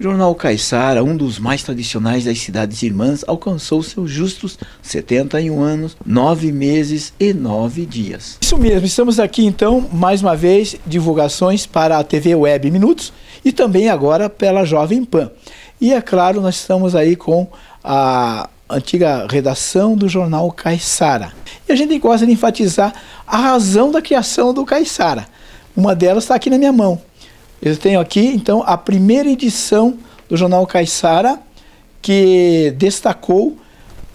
O Jornal Caiçara, um dos mais tradicionais das cidades irmãs, alcançou seus justos 71 anos, 9 meses e 9 dias. Isso mesmo, estamos aqui então, mais uma vez, divulgações para a TV Web Minutos e também agora pela Jovem Pan. E é claro, nós estamos aí com a antiga redação do Jornal Caiçara. E a gente gosta de enfatizar a razão da criação do Caiçara. Uma delas está aqui na minha mão. Eu tenho aqui, então, a primeira edição do Jornal Caiçara, que destacou,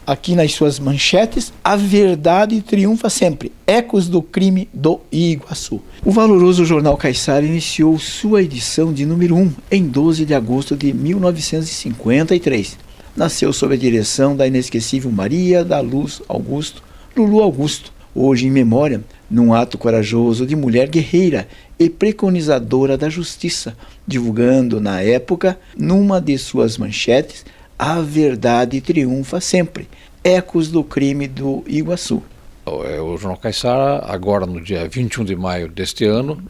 aqui nas suas manchetes, a verdade triunfa sempre, ecos do crime do Iguaçu. O valoroso Jornal Caiçara iniciou sua edição de número 1 em 12 de agosto de 1953. Nasceu sob a direção da inesquecível Maria da Luz Augusto, Lulu Augusto, hoje em memória, num ato corajoso de mulher guerreira e preconizadora da justiça, divulgando na época, numa de suas manchetes, a verdade triunfa sempre, ecos do crime do Iguaçu. O Jornal Caiçara, agora no dia 21 de maio deste ano,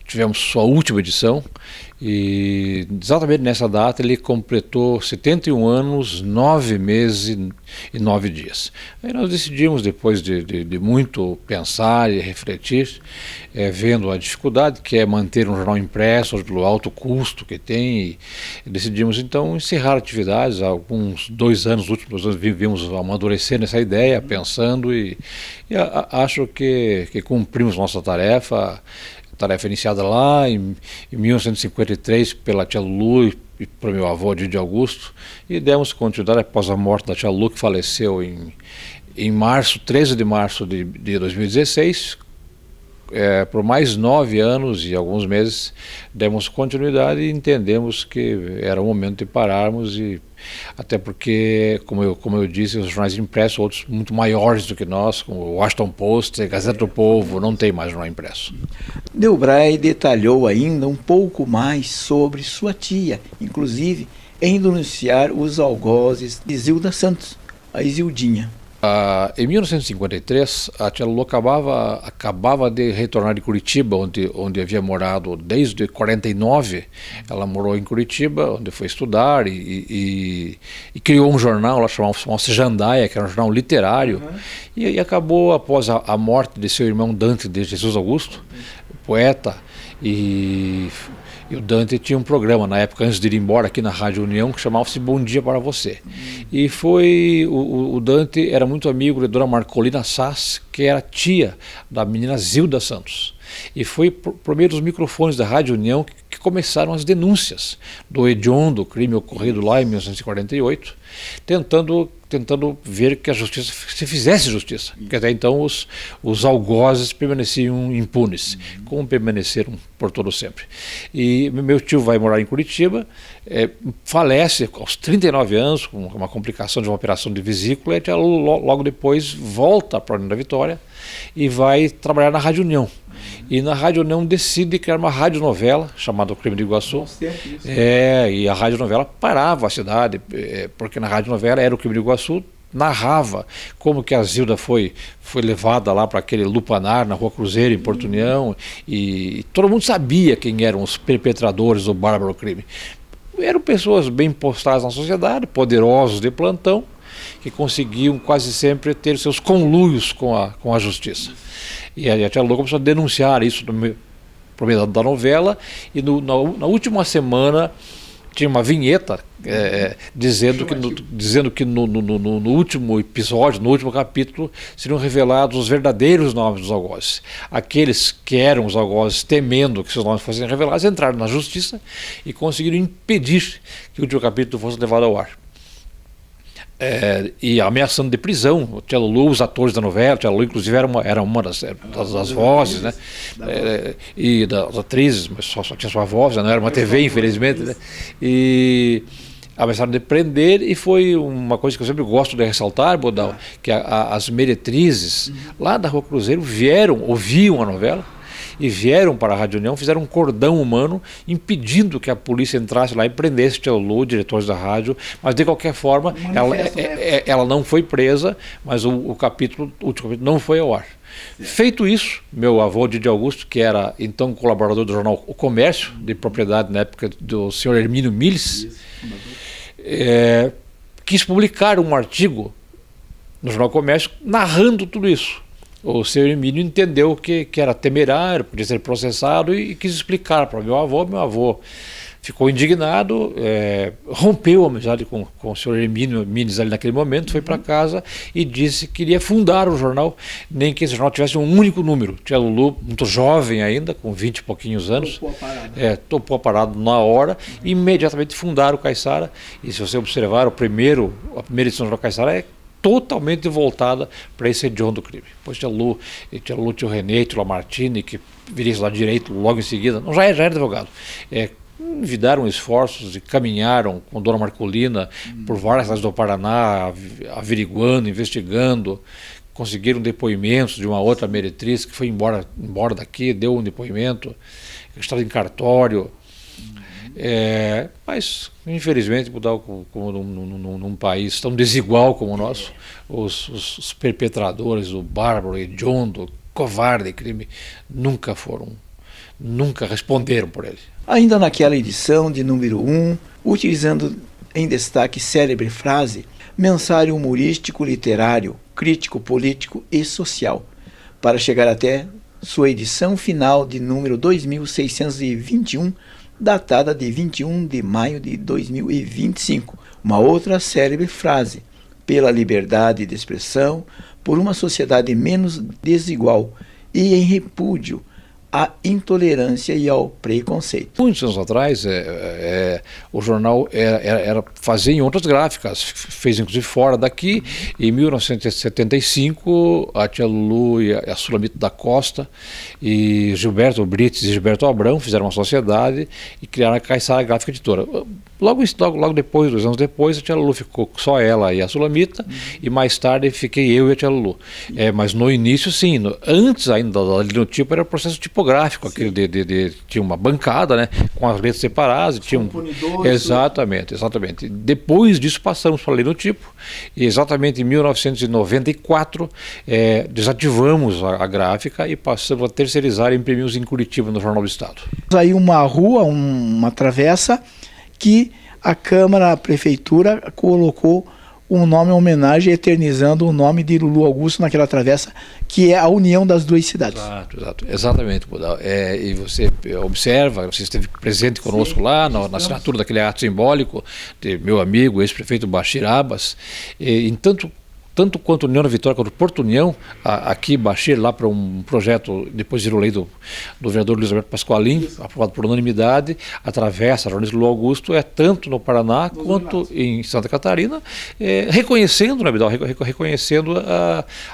tivemos sua última edição e exatamente nessa data ele completou 71 anos, 9 meses e 9 dias. Aí nós decidimos, depois de muito pensar e refletir, vendo a dificuldade que é manter um jornal impresso pelo alto custo que tem, e decidimos então encerrar atividades. Há alguns 2 anos, últimos 2 anos, vimos amadurecer nessa ideia, pensando e acho que cumprimos nossa tarefa iniciada lá em 1953 pela tia Lulu e para o meu avô, Didi Augusto, e demos continuidade após a morte da tia Lulu, que faleceu em março, 13 de março de 2016. Por mais 9 anos e alguns meses demos continuidade e entendemos que era o momento de pararmos, e até porque, como eu disse, os jornais impressos, outros muito maiores do que nós, como o Washington Post, a Gazeta do Povo, não tem mais jornal impresso. Delbray detalhou ainda um pouco mais sobre sua tia, inclusive em denunciar os algozes de Zilda Santos, a Isildinha. Em 1953, a tia Lulu acabava de retornar de Curitiba, onde havia morado desde 49. Ela morou em Curitiba, onde foi estudar e criou um jornal, ela chamava-se Jandaia, que era um jornal literário, e acabou após a morte de seu irmão Dante de Jesus Augusto, poeta, e o Dante tinha um programa na época, antes de ir embora, aqui na Rádio União, que chamava-se Bom Dia para Você. E o Dante era muito amigo da dona Marcolina Sass, que era tia da menina Zilda Santos. E foi por meio dos microfones da Rádio União que começaram as denúncias do hediondo crime ocorrido lá em 1948, tentando ver que a justiça se fizesse justiça, porque até então os algozes permaneciam impunes, como permaneceram por todo sempre. E meu tio vai morar em Curitiba, falece aos 39 anos, com uma complicação de uma operação de vesícula, e logo depois volta para a União da Vitória e vai trabalhar na Rádio União. E na Rádio União decide criar uma radionovela chamada O Crime de Iguaçu. E a radionovela parava a cidade, porque na radionovela era O Crime de Iguaçu, narrava como que a Zilda foi levada lá para aquele lupanar na Rua Cruzeiro, em Porto União, e todo mundo sabia quem eram os perpetradores do bárbaro crime. Eram pessoas bem postadas na sociedade, poderosos de plantão, que conseguiam quase sempre ter seus conluios com a justiça. E a tia Lulu começou a denunciar isso por meio da novela, e na última semana tinha uma vinheta dizendo que no último episódio, no último capítulo, seriam revelados os verdadeiros nomes dos algozes. Aqueles que eram os algozes, temendo que seus nomes fossem revelados, entraram na justiça e conseguiram impedir que o último capítulo fosse levado ao ar. E ameaçando de prisão. O tia Lulu, os atores da novela, tia Lulu inclusive era uma das vozes, né? E das atrizes, mas só tinha sua voz, não era uma TV, infelizmente, né? E ameaçaram de prender, e foi uma coisa que eu sempre gosto de ressaltar, Bodal, que as meretrizes lá da Rua Cruzeiro ouviam a novela, e vieram para a Rádio União, fizeram um cordão humano impedindo que a polícia entrasse lá e prendesse tia Lulu, diretores da rádio, mas de qualquer forma ela não foi presa, mas o último capítulo não foi ao ar. Feito isso, meu avô, Didi Augusto, que era então colaborador do jornal O Comércio, de propriedade na época do senhor Hermínio Miles, quis publicar um artigo no jornal O Comércio narrando tudo isso. O senhor Hermínio entendeu que era temerário, podia ser processado e quis explicar para meu avô. Meu avô ficou indignado, rompeu a amizade com o senhor Hermínio Miles ali naquele momento, foi para casa e disse que queria fundar o jornal, nem que esse jornal tivesse um único número. Tia Lulu, muito jovem ainda, com 20 e pouquinhos anos, topou a parada na hora, e imediatamente fundaram o Caiçara. E se você observar, a primeira edição do jornal Caiçara é totalmente voltada para esse hediondo crime. Depois tinha Lu, tinha o René, tinha o Lamartine, que viria lá direito logo em seguida, não, já era advogado. Envidaram esforços e caminharam com Dona Marcolina por várias cidades do Paraná, averiguando, investigando, conseguiram depoimentos de uma outra meretriz que foi embora daqui, deu um depoimento, estava em cartório. Mas, infelizmente, num país tão desigual como o nosso, os perpetradores do bárbaro, hediondo, covarde crime nunca responderam por ele. Ainda naquela edição de número 1, utilizando em destaque célebre frase, mensário humorístico, literário, crítico, político e social, para chegar até sua edição final de número 2621, datada de 21 de maio de 2025. Uma outra célebre frase, pela liberdade de expressão, por uma sociedade menos desigual e em repúdio à intolerância e ao preconceito. Muitos anos atrás, o jornal fazia em outras gráficas, fez inclusive fora daqui. Em 1975, a tia Lulu e a Sulamita da Costa e Gilberto Brites e Gilberto Abrão fizeram uma sociedade e criaram a Caiçara Gráfica Editora. Logo depois, 2 anos depois, a tia Lulu ficou só ela e a Sulamita, e mais tarde fiquei eu e a tia Lulu. Mas no início, sim, antes ainda do tipo, era o processo tipográfico, aquele tinha uma bancada, né, com as letras separadas, tinha exatamente. Depois disso passamos para a linotipo, e exatamente em 1994 desativamos a gráfica e passamos a terceirizar e imprimimos em Curitiba, no Jornal do Estado. Aí uma rua, uma travessa, que a Câmara, a Prefeitura colocou um nome em homenagem, eternizando o nome de Lulu Augusto naquela travessa, que é a união das duas cidades. Exatamente, Budal. E você observa, você esteve presente conosco lá na assinatura daquele ato simbólico de meu amigo, ex-prefeito Bashir Abbas, tanto quanto União da Vitória, quanto Porto União, aqui Bashir, lá para um projeto, depois virou lei do vereador Luiz Alberto Pasqualin, aprovado por unanimidade, atravessa a Jornalista Lulu Augusto, tanto no Paraná quanto em Santa Catarina, reconhecendo, né, Bidal, reconhecendo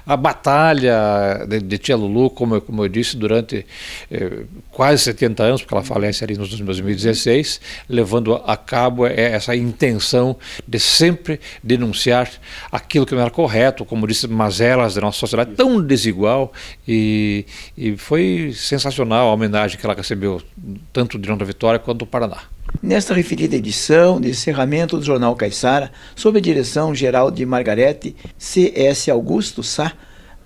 a batalha de tia Lulu, como eu disse, durante quase 70 anos, porque ela falece ali nos 2016, levando a cabo essa intenção de sempre denunciar aquilo que não era correto, como disse, mazelas da nossa sociedade tão desigual, e foi sensacional a homenagem que ela recebeu tanto de União da Vitória quanto do Paraná. Nesta referida edição de encerramento do Jornal Caiçara, sob a direção geral de Margarete C.S. Augusto Sá,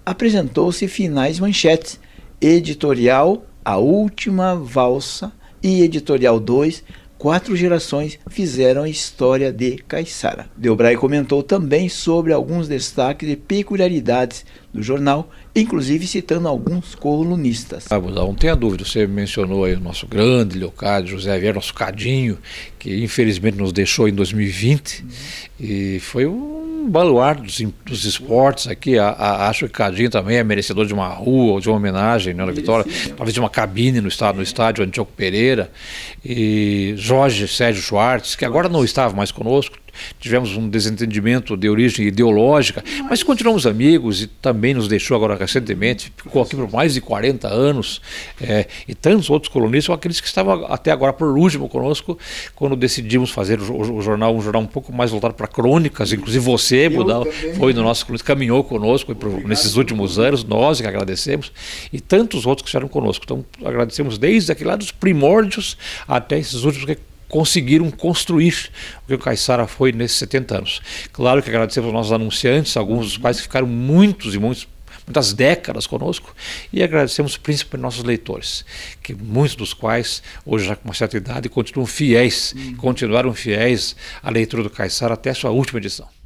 apresentou-se finais manchetes, editorial A Última Valsa e editorial 2, 4 gerações fizeram a história de Caiçara. Delbray comentou também sobre alguns destaques e peculiaridades do jornal, inclusive citando alguns colunistas. Não tenha dúvida, você mencionou aí o nosso grande Leocádio José Vieira, nosso Cadinho, que infelizmente nos deixou em 2020, e foi um baluarte dos esportes aqui. Acho que Cadinho também é merecedor de uma rua, de uma homenagem, né, na Vitória, talvez de uma cabine no estádio Antíoco Pereira, e Jorge Sérgio Schwartz, que agora não estava mais conosco. Tivemos um desentendimento de origem ideológica, mas continuamos amigos, e também nos deixou agora recentemente, ficou aqui por mais de 40 anos, e tantos outros colunistas, são aqueles que estavam até agora por último conosco, quando decidimos fazer o jornal, um jornal um pouco mais voltado para crônicas. Inclusive você, Budal, foi no nosso colunista, caminhou conosco nesses últimos anos, nós que agradecemos, e tantos outros que estiveram conosco. Então agradecemos desde aquele lá dos primórdios até esses últimos que conseguiram construir o que o Caiçara foi nesses 70 anos. Claro que agradecemos aos nossos anunciantes, alguns dos quais ficaram muitos muitas décadas conosco, e agradecemos principalmente nossos leitores, que muitos dos quais, hoje já com uma certa idade, continuam fiéis, continuaram fiéis à leitura do Caiçara até a sua última edição.